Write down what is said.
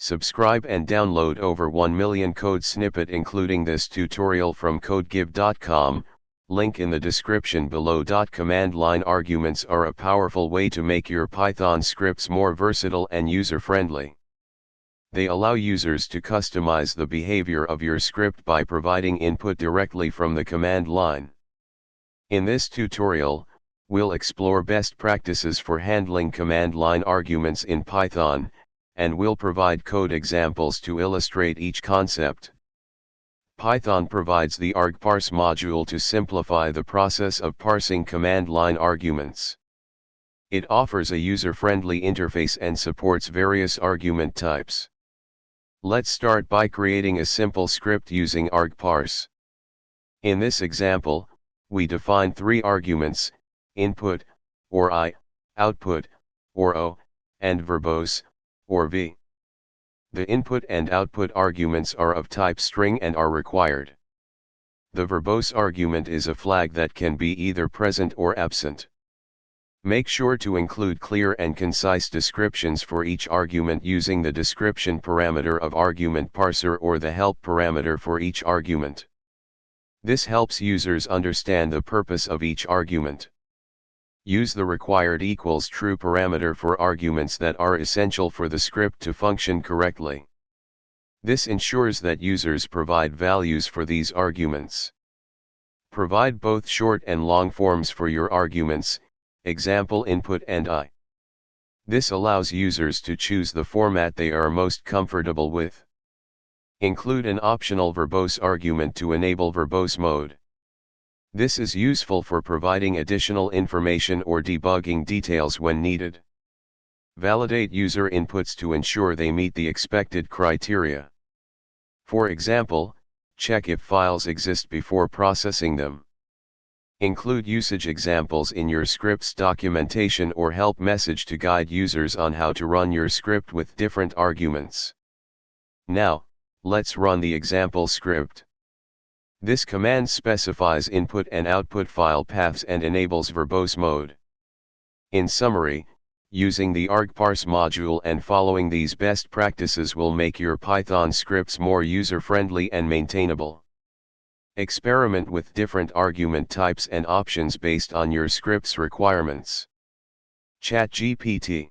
Subscribe and download over 1 million code snippet including this tutorial from codegive.com, link in the description below. Command line arguments are a powerful way to make your Python scripts more versatile and user-friendly. They allow users to customize the behavior of your script by providing input directly from the command line. In this tutorial, we'll explore best practices for handling command line arguments in Python, and we'll provide code examples to illustrate each concept. Python provides the argparse module to simplify the process of parsing command line arguments. It offers a user-friendly interface and supports various argument types. Let's start by creating a simple script using argparse. In this example, we define three arguments: input, or I, output, or O, and verbose, or V. The input and output arguments are of type string and are required. The verbose argument is a flag that can be either present or absent. Make sure to include clear and concise descriptions for each argument using the description parameter of argument parser or the help parameter for each argument. This helps users understand the purpose of each argument. Use the required equals true parameter for arguments that are essential for the script to function correctly. This ensures that users provide values for these arguments. Provide both short and long forms for your arguments, example input and I. This allows users to choose the format they are most comfortable with. Include an optional verbose argument to enable verbose mode. This is useful for providing additional information or debugging details when needed. Validate user inputs to ensure they meet the expected criteria. For example, check if files exist before processing them. Include usage examples in your script's documentation or help message to guide users on how to run your script with different arguments. Now, let's run the example script. This command specifies input and output file paths and enables verbose mode. In summary, using the argparse module and following these best practices will make your Python scripts more user-friendly and maintainable. Experiment with different argument types and options based on your script's requirements. ChatGPT